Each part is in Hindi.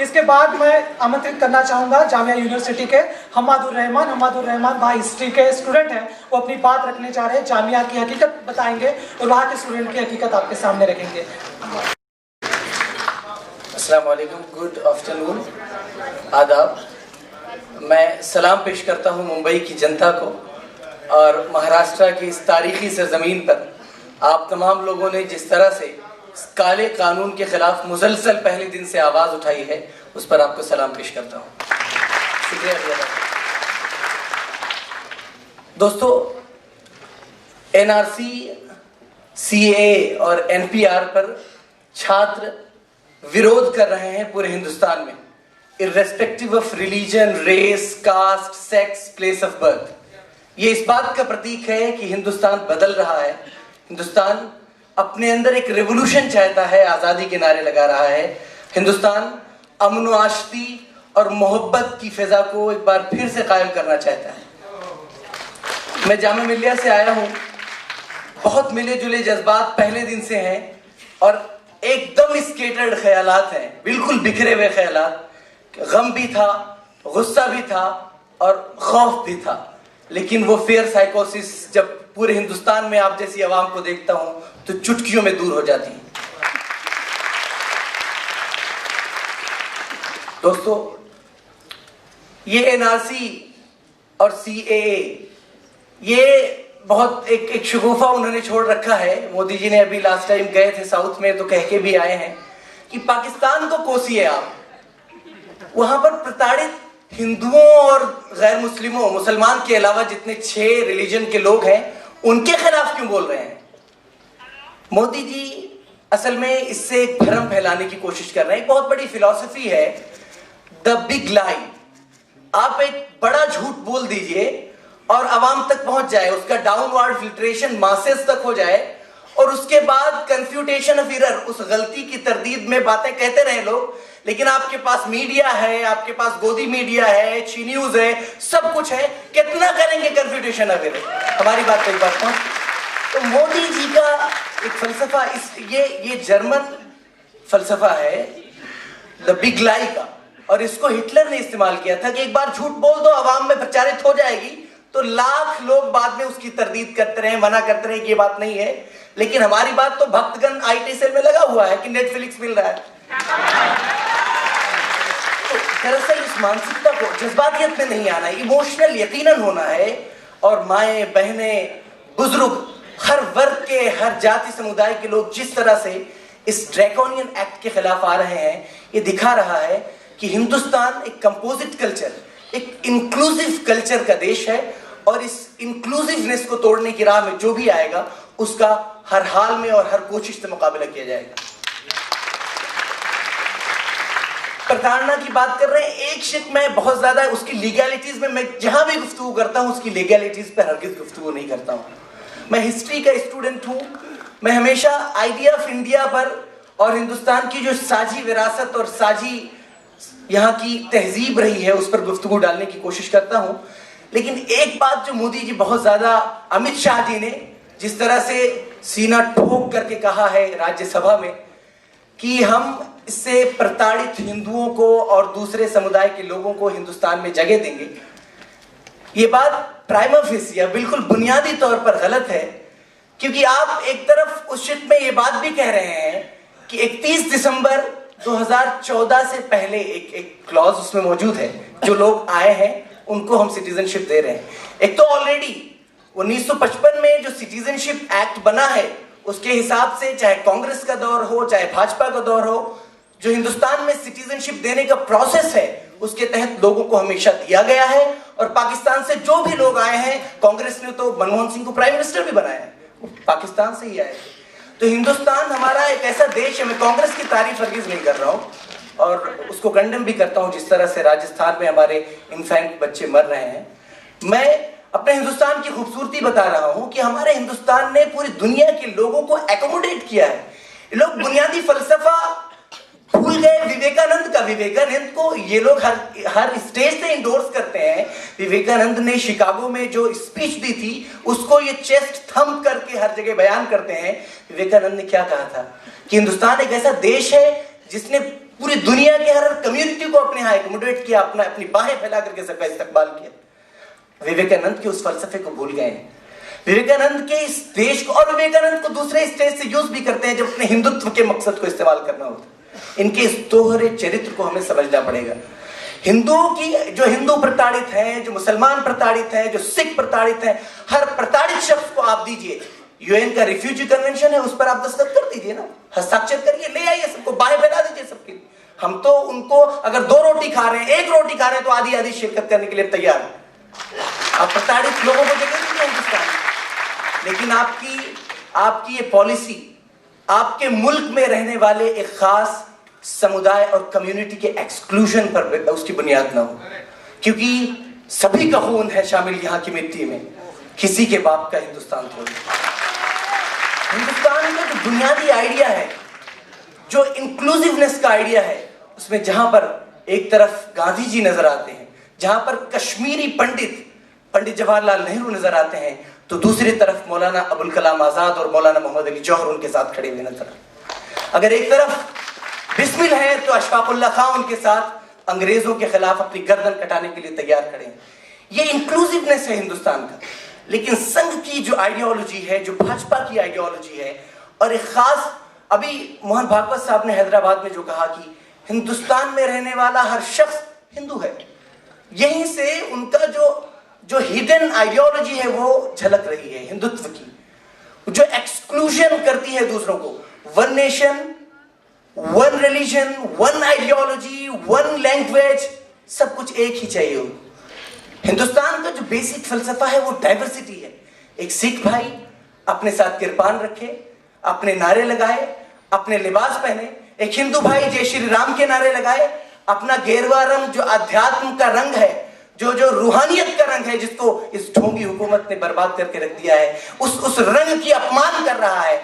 इसके बाद मैं आमंत्रित करना चाहूँगा जामिया यूनिवर्सिटी के हम्मादुर रहमान भाई हिस्ट्री के स्टूडेंट हैं। वो अपनी बात रखने जा रहे हैं, जामिया की हकीकत बताएंगे और वहाँ के स्टूडेंट की हकीकत आपके सामने रखेंगे। अस्सलाम वालेकुम, गुड आफ्टरनून, आदाब। मैं सलाम पेश करता हूँ मुंबई की जनता को और महाराष्ट्र की इस तारीखी सरजमीन पर आप तमाम लोगों ने जिस तरह से काले कानून के खिलाफ मुसलसल पहले दिन से आवाज़ उठाई है, उस पर आपको सलाम पेश करता हूँ। शुक्रिया। दोस्तों, NRC, CAA और NPR पर छात्र विरोध कर रहे हैं पूरे हिंदुस्तान में, irrespective of religion, race, caste, sex, place of birth. ये इस बात का प्रतीक है कि हिंदुस्तान बदल रहा है। हिंदुस्तान अपने अंदर एक रेवोल्यूशन चाहता है, आज़ादी के नारे लगा रहा है। हिंदुस्तान अमन आश्ती और मोहब्बत की फिजा को एक बार फिर से कायम करना चाहता है। मैं जामिया मिल्लिया से आया हूँ। बहुत मिले जुले जज्बात पहले दिन से हैं और एकदम स्केटर्ड ख्यालात हैं, बिल्कुल बिखरे हुए ख्यालात। गम भी था, गुस्सा भी था और खौफ भी था, लेकिन वो फेयर साइकोसिस जब पूरे हिंदुस्तान में आप जैसी आवाम को देखता हूं तो चुटकियों में दूर हो जाती है। दोस्तों, ये NRC और CAA ये बहुत एक शगुफा उन्होंने छोड़ रखा है। मोदी जी ने अभी लास्ट टाइम गए थे साउथ में तो कह के भी आए हैं कि पाकिस्तान को कोसिए आप, वहां पर प्रताड़ित हिंदुओं और गैर मुस्लिमों, मुसलमान के अलावा जितने 6 रिलीजन के लोग हैं उनके खिलाफ क्यों बोल रहे हैं। मोदी जी असल में इससे एक भ्रम फैलाने की कोशिश कर रहे हैं। एक बहुत बड़ी फिलॉसफी है द बिग लाई। आप एक बड़ा झूठ बोल दीजिए और आवाम तक पहुंच जाए, उसका डाउनवर्ड फिल्ट्रेशन मासेस तक हो जाए और उसके बाद कंफ्यूटेशन ऑफ एरर, उस गलती की तरदीद में बातें कहते रहे लोग। लेकिन आपके पास मीडिया है, आपके पास गोदी मीडिया है, ची न्यूज है, सब कुछ है, कितना करेंगे कंफ्यूटेशन ऑफ एरर। हमारी बात कई बात पहुंच। तो मोदी जी का एक फलसफा, ये जर्मन फलसफा है द बिग लाई का, और इसको हिटलर ने इस्तेमाल किया था कि एक बार झूठ बोल दो, आवाम में प्रचारित हो जाएगी, तो लाख लोग बाद में उसकी तरदीद करते रहे, मना करते रहे कि ये बात नहीं है। लेकिन हमारी बात तो भक्तगण IT सेल में लगा हुआ है कि नेटफ्लिक्स मिल रहा है। तो दरअसल इस मानसिकता को जज्बातियत में नहीं आना है, इमोशनल यकीनन होना है। और माएँ, बहनें, बुजुर्ग, हर वर्ग के, हर जाति समुदाय के लोग जिस तरह से इस ड्रैकोनियन एक्ट के खिलाफ आ रहे हैं, ये दिखा रहा है कि हिंदुस्तान एक कंपोजिट कल्चर, एक इंक्लूसिव कल्चर का देश है और इस इंक्लूसिवनेस को तोड़ने की राह में जो भी आएगा उसका हर हाल में और हर कोशिश से मुकाबला किया जाएगा। प्रताड़ना की बात कर रहे हैं, एक शिक में बहुत ज्यादा उसकी लीगैलिटीज में, मैं जहां भी गुफ्तगू करता हूं उसकी लीगैलिटीज पर हरगिज गुफ्तगू नहीं करता हूं। मैं हिस्ट्री का स्टूडेंट हूं। मैं हमेशा आइडिया ऑफ इंडिया पर और हिंदुस्तान की जो साझी विरासत और साझी यहाँ की तहजीब रही है उस पर गुफ्तगू डालने की कोशिश करता हूं। लेकिन एक बात जो मोदी जी बहुत ज्यादा, अमित शाह जी ने जिस तरह से सीना ठोक करके कहा है राज्यसभा में कि हम इससे प्रताड़ित हिंदुओं को और दूसरे समुदाय के लोगों को हिंदुस्तान में जगह देंगे, ये बात प्राइमा फेसिया बिल्कुल बुनियादी तौर पर गलत है। क्योंकि आप एक तरफ उस शिट में ये बात भी कह रहे हैं कि 31 दिसंबर 2014 से पहले एक क्लॉज उसमें मौजूद है, जो लोग आए हैं उनको हम सिटीजनशिप दे रहे हैं। एक तो ऑलरेडी 1955 में जो सिटीजनशिप एक्ट बना है उसके हिसाब से, चाहे कांग्रेस का दौर हो चाहे भाजपा का दौर हो, जो हिंदुस्तान में सिटीजनशिप देने का प्रोसेस है उसके तहत लोगों को हमेशा दिया गया है। और पाकिस्तान से जो भी लोग आए हैं, कांग्रेस ने तो मनमोहन सिंह को प्राइम मिनिस्टर भी बनाया है, वो पाकिस्तान से ही आए थे। तो हिंदुस्तान हमारा एक ऐसा देश है, मैं कांग्रेस की तारीफ हरगिज नहीं कर रहा हूँ और उसको कंडेम भी करता हूँ जिस तरह से राजस्थान में हमारे इनफैंट बच्चे मर रहे हैं। मैं अपने हिंदुस्तान की खूबसूरती बता रहा हूँ कि हमारे हिंदुस्तान ने पूरी दुनिया के लोगों को एकोमोडेट किया है। लोग बुनियादी फलसफा भूल गए विवेकानंद का। विवेकानंद को ये लोग हर स्टेज से इंडोर्स करते हैं। विवेकानंद ने शिकागो में जो स्पीच दी थी उसको ये चेस्ट थंप करके हर जगह बयान करते हैं। विवेकानंद ने क्या कहा था कि हिंदुस्तान एक ऐसा देश है जिसने पूरी दुनिया के हर कम्युनिटी को अपने यहाँ एकोमोडेट किया, अपनी बाहें फैला करके सबका इस्तकबाल किया। विवेकानंद के उस फलसफे को भूल गए हैं। विवेकानंद के इस देश को, और विवेकानंद को दूसरे स्टेज से यूज भी करते हैं जब अपने हिंदुत्व के मकसद को इस्तेमाल करना होता है। इनके इस दोहरे चरित्र को हमें समझना पड़ेगा। हिंदुओं की, जो हिंदू प्रताड़ित हैं, जो मुसलमान प्रताड़ित हैं, जो सिख प्रताड़ित हैं, हर प्रताड़ित शख्स को आप दीजिए, यूएन का रिफ्यूजी कन्वेंशन है, उस पर आप दस्तखत कर दीजिए ना, हस्ताक्षर करिए, ले आइए, सबको बाहें फैला दीजिए सबके। हम तो उनको अगर 2 रोटी खा रहे हैं, 1 रोटी खा रहे हैं, तो आधी आधी शिरकत करने के लिए तैयार है। आप प्रताड़ित लोगों को जगह दीजिए हिंदुस्तान। लेकिन आपकी ये पॉलिसी आपके मुल्क में रहने वाले एक खास समुदाय और कम्युनिटी के एक्सक्लूजन पर उसकी बुनियाद ना हो, क्योंकि सभी का खून है शामिल यहाँ की मिट्टी में, किसी के बाप का हिंदुस्तान थोड़ी। हिंदुस्तान का जो बुनियादी आइडिया है, जो इंक्लूसिवनेस का आइडिया है, उसमें जहां पर एक तरफ गांधी जी नजर आते हैं, जहां पर कश्मीरी पंडित जवाहरलाल नेहरू नजर आते हैं, तो दूसरी तरफ मौलाना अबुल कलाम आजाद और मौलाना मोहम्मद अली जौहर उनके साथ खड़े हुए नजर आते। अगर एक तरफ बिस्मिल है तो अशफाकुल्लाह खां उनके साथ अंग्रेजों के खिलाफ अपनी गर्दन कटाने के लिए तैयार खड़े हैं। ये इंक्लूसिवनेस है हिंदुस्तान का। लेकिन संघ की जो आइडियोलॉजी है, जो भाजपा की आइडियोलॉजी है, और एक खास, अभी मोहन भागवत साहब ने हैदराबाद में जो कहा कि हिंदुस्तान में रहने वाला हर शख्स हिंदू है, यहीं से उनका जो हिडन आइडियोलॉजी है वो झलक रही है हिंदुत्व की, जो एक्सक्लूजन करती है दूसरों को। 1 नेशन, 1 रिलीजन, 1 आइडियोलॉजी, 1 लैंग्वेज, सब कुछ एक ही चाहिए हो। हिंदुस्तान का जो बेसिक फलसफा है वो डाइवर्सिटी है। एक सिख भाई अपने साथ किरपान रखे, अपने नारे लगाए, अपने लिबास पहने। एक हिंदू भाई जय श्री राम के नारे लगाए, अपना गेरुआ रंग जो अध्यात्म का रंग है, जो रूहानियत का रंग है, जिसको इस ढोंगी हुकूमत ने बर्बाद करके रख दिया है, उस रंग की अपमान कर रहा है।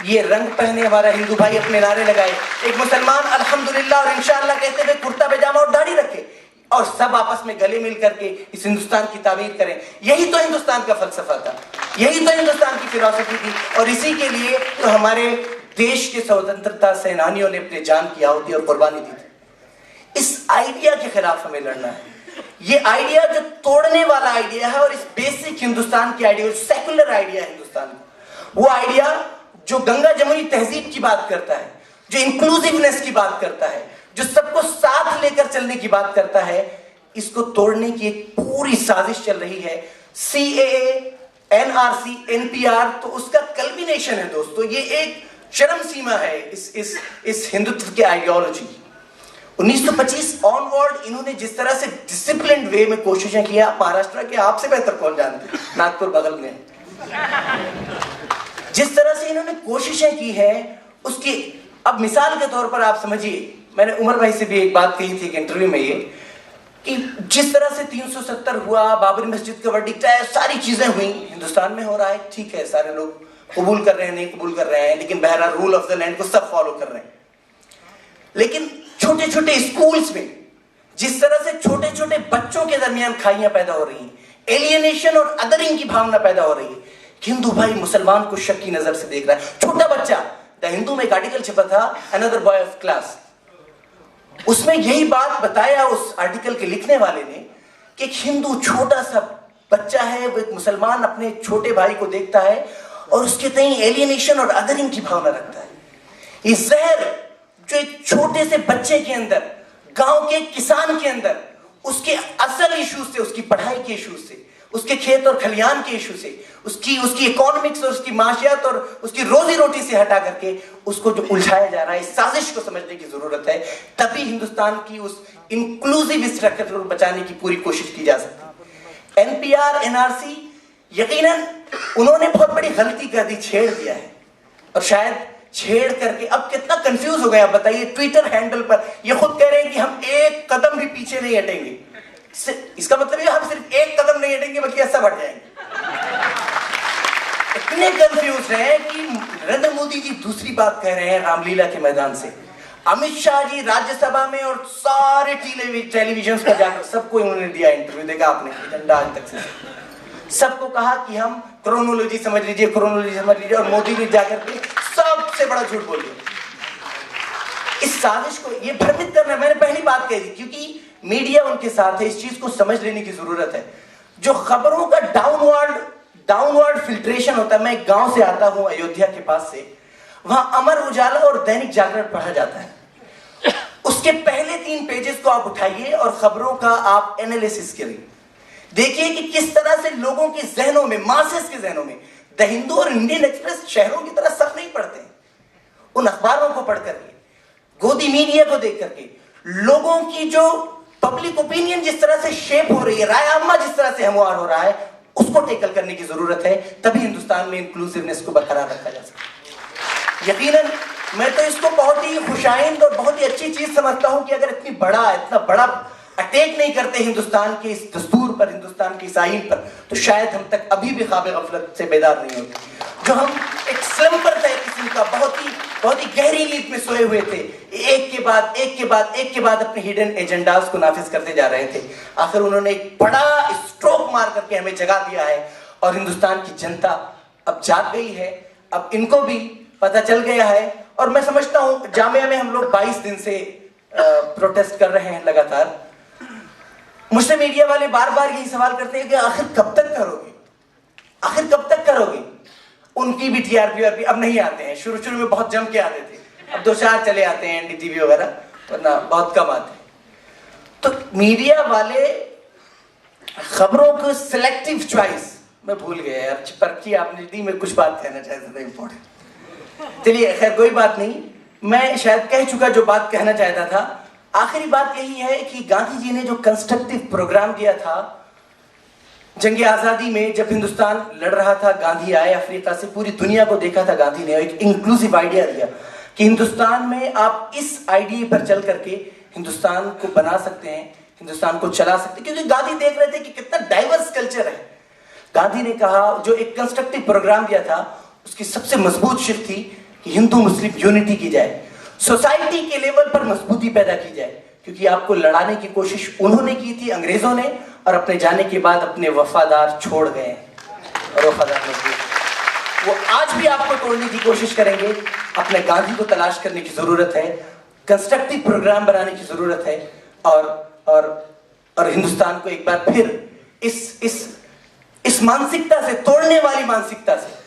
ये रंग पहने हमारा हिंदू भाई, अपने नारे लगाए। एक मुसलमान अल्हम्दुलिल्लाह और इंशाअल्लाह कहते हुए कुर्ता पैजामा और दाढ़ी रखे, और सब आपस में गले मिल करके इस हिंदुस्तान की ताबीर करें। यही तो हिंदुस्तान का फलसफा था, यही तो हिंदुस्तान की फिलॉसफी थी। और इसी के लिए तो हमारे देश के स्वतंत्रता सेनानियों ने अपनी जान की आहुति और कुर्बानी दी थी। इस आइडिया के खिलाफ हमें लड़ना है। ये आइडिया जो तोड़ने वाला आइडिया है, और इस बेसिक हिंदुस्तान की आइडिया, सेकुलर आइडिया है हिंदुस्तान का, वो आइडिया जो गंगा जमुनी तहजीब की बात करता है, जो इंक्लूसिवनेस की बात करता है, जो सबको साथ लेकर चलने की बात करता है, इसको तोड़ने की एक पूरी साजिश चल रही है। CAA, NRC, NPR, तो उसका कल्बिनेशन है दोस्तों। ये एक चरम सीमा है इस हिंदुत्व के आइडियोलॉजी। 1925 ऑनवर्ड इन्होंने जिस तरह से डिसिप्लिन्ड वे में कोशिशें किया, महाराष्ट्र के आपसे बेहतर कौन जानते, नागपुर बगल में, जिस तरह से इन्होंने कोशिशें की है उसकी, अब मिसाल के तौर पर आप समझिए, मैंने उमर भाई से भी एक बात कही थी एक इंटरव्यू में, ये कि जिस तरह से 370 हुआ, बाबरी मस्जिद का वर्डिक्ट आया, सारी चीजें हुई, हिंदुस्तान में हो रहा है, ठीक है, सारे लोग कबूल कर रहे हैं, नहीं कबूल कर रहे हैं, लेकिन बहरहाल रूल ऑफ द लैंड को सब फॉलो कर रहे हैं। लेकिन छोटे छोटे स्कूल्स में जिस तरह से छोटे छोटे बच्चों के दरमियान खाइयां पैदा हो रही हैं, एलियनेशन और अदरिंग की भावना पैदा हो रही है, हिंदू भाई मुसलमान को शक की नजर से देख रहा है। छोटा बच्चा, द हिंदू में एक आर्टिकल छपा था, अनदर बॉय ऑफ क्लास, उसमें यही बात बताया उस आर्टिकल के लिखने वाले ने कि एक हिंदू छोटा सा बच्चा है, वो एक मुसलमान अपने छोटे भाई को देखता है और उसके तई एलियनेशन और अदरिंग की भावना रखता है। ये जहर जो एक छोटे से बच्चे के अंदर, गांव के किसान के अंदर, उसके असल इशू से, उसकी पढ़ाई के इशू से, उसके खेत और खलियान के इशू से, उसकी इकोनॉमिक्स और उसकी माशियत और उसकी रोजी रोटी से हटा करके उसको जो उलझाया जा रहा है, इस साजिश को समझने की जरूरत है। तभी हिंदुस्तान की उस इंक्लूसिव स्ट्रक्चर को बचाने की पूरी कोशिश की जा सकती है। NPR, NRC, यकीनन उन्होंने बहुत बड़ी गलती कर दी, छेड़ दिया है, और शायद छेड़ करके अब कितना कंफ्यूज हो गए आप बताइए। ट्विटर हैंडल पर ये खुद कह रहे हैं कि हम एक कदम भी पीछे नहीं हटेंगे। इसका मतलब है हम सिर्फ एक कदम नहीं हटेंगे बल्कि ऐसा बढ़ जाएंगे। इतने कंफ्यूज हैं कि नरेंद्र मोदी जी दूसरी बात कह रहे हैं रामलीला के मैदान से, अमित शाह जी राज्यसभा में और सारे टेलीविजन पर जाकर सबको उन्होंने दिया इंटरव्यू, देखा आपने एजेंडा आज तक से, सबको कहा कि हम क्रोनोलॉजी समझ लीजिए, क्रोनोलॉजी समझ लीजिए, और मोदी ने जाकर के सबसे बड़ा झूठ बोल दिया। इस साजिश को ये भ्रमित करना, मैंने पहली बात कही थी, क्योंकि मीडिया उनके साथ है, इस चीज को समझ लेने की जरूरत है। जो खबरों का डाउनवर्ड फिल्ट्रेशन होता है, मैं एक गांव से आता हूं अयोध्या के पास से, वहां अमर उजाला और दैनिक जागरण पढ़ा जाता है। उसके पहले 3 पेजेस को आप उठाइए और खबरों का आप एनालिसिस करिए, देखिए कि किस तरह से लोगों के जहनों में, मासेस के जहनों में, द हिंदू और इंडियन एक्सप्रेस शहरों की तरह सब नहीं पढ़ते हैं। उन अखबारों को पढ़ करके, गोदी मीडिया को देख करके, लोगों की जो पब्लिक ओपिनियन जिस तरह से शेप हो रही है, राय आम्मा जिस तरह से हमवार हो रहा है, उसको टेकल करने की जरूरत है। तभी हिंदुस्तान में इंक्लूसिवनेस को बरकरार रखा जा सकता है। यकीनन मैं तो इसको बहुत ही खुशाइंद और बहुत ही अच्छी चीज समझता हूं कि अगर इतना बड़ा अटैक नहीं करते हिंदुस्तान के इस दस्तूर पर, हिंदुस्तान की इस आईन पर, तो शायद हम तक अभी भी ख्वाब गफलत से बेदार नहीं होते। जो हम एक स्लम्बर था किस्म का, बहुत ही गहरी नींद में सोए हुए थे, एक के बाद अपने हिडन एजेंडास को नाफिज करते जा रहे थे। आखिर उन्होंने एक बड़ा स्ट्रोक मार करके हमें जगा दिया है और हिंदुस्तान की जनता अब जाग गई है, अब इनको भी पता चल गया है। और मैं समझता हूं जामिया में हम लोग 22 दिन से प्रोटेस्ट कर रहे हैं लगातार। मुझसे मीडिया वाले बार बार यही सवाल करते हैं कि आखिर कब तक करोगे? उनकी भी टीआरपी अब नहीं आते हैं, शुरू में बहुत जम के आते थे, अब 2-4 चले आते हैं एनडीटीवी वगैरह, वरना बहुत कम आते हैं। तो मीडिया वाले खबरों को सिलेक्टिव चॉइस, मैं भूल गया यार, पर्ची आपने दी, मैं कुछ बात कहना चाहता था इंपॉर्टेंट। चलिए खैर कोई बात नहीं, मैं शायद कह चुका जो बात कहना चाहता था। आखिरी बात यही है कि गांधी जी ने जो कंस्ट्रक्टिव प्रोग्राम दिया था जंग आजादी में, जब हिंदुस्तान लड़ रहा था, गांधी आए अफ्रीका से, पूरी दुनिया को देखा था गांधी ने, एक इंक्लूसिव आइडिया दिया कि हिंदुस्तान में आप इस आइडिया पर चल करके हिंदुस्तान को बना सकते हैं, हिंदुस्तान को चला सकते हैं, क्योंकि गांधी देख रहे थे कि कितना डाइवर्स कल्चर है। गांधी ने कहा, जो एक कंस्ट्रक्टिव प्रोग्राम दिया था, उसकी सबसे मजबूत शिफ्ट थी कि हिंदू मुस्लिम यूनिटी की जाए, सोसाइटी के लेवल पर मजबूती पैदा की जाए, क्योंकि आपको लड़ाने की कोशिश उन्होंने की थी, अंग्रेजों ने, और अपने जाने के बाद अपने वफादार छोड़ गए और वफादार मजबूत, वो आज भी आपको तोड़ने की कोशिश करेंगे। अपने गांधी को तलाश करने की जरूरत है, कंस्ट्रक्टिव प्रोग्राम बनाने की जरूरत है, और हिंदुस्तान को एक बार फिर इस मानसिकता से, तोड़ने वाली मानसिकता से,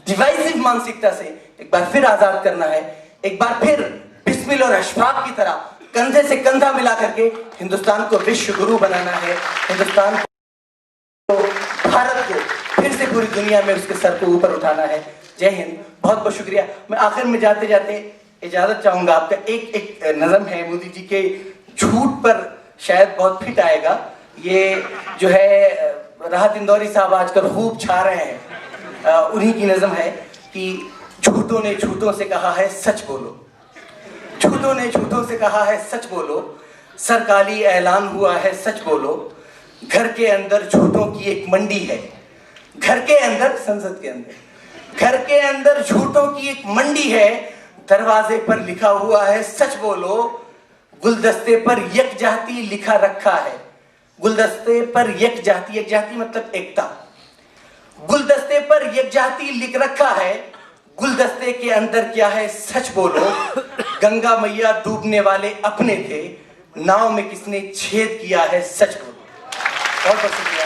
डिवाइसिव मानसिकता से एक बार फिर आजाद करना है। एक बार फिर बिस्मिल और अशफाक की तरह कंधे से कंधा मिला करके हिंदुस्तान को विश्व गुरु बनाना है, हिंदुस्तान को, भारत को फिर से पूरी दुनिया में उसके सर को ऊपर उठाना है। जय हिंद, बहुत बहुत शुक्रिया। मैं आखिर में जाते जाते इजाजत चाहूंगा आपका, एक नज़म है मोदी जी के झूठ पर, शायद बहुत फिट आएगा। ये जो है राहत इंदौरी साहब आजकल खूब छा रहे हैं, उन्हीं की नज़म है कि झूठों ने झूठों से कहा है सच बोलो, झूठों ने झूठों से कहा है सच बोलो, सरकारी ऐलान हुआ है सच बोलो, घर के अंदर झूठों की एक मंडी है, घर के अंदर, संसद के अंदर, घर के अंदर झूठों की एक मंडी है, दरवाजे पर लिखा हुआ है सच बोलो, गुलदस्ते पर यकजहती लिखा रखा है, गुलदस्ते पर यकजहती मतलब एकता, गुलदस्ते पर यकजहती लिख रखा है, गुलदस्ते के अंदर क्या है सच बोलो, गंगा मैया डूबने वाले अपने थे, नाव में किसने छेद किया है सच बोलो। बहुत बहुत शुक्रिया।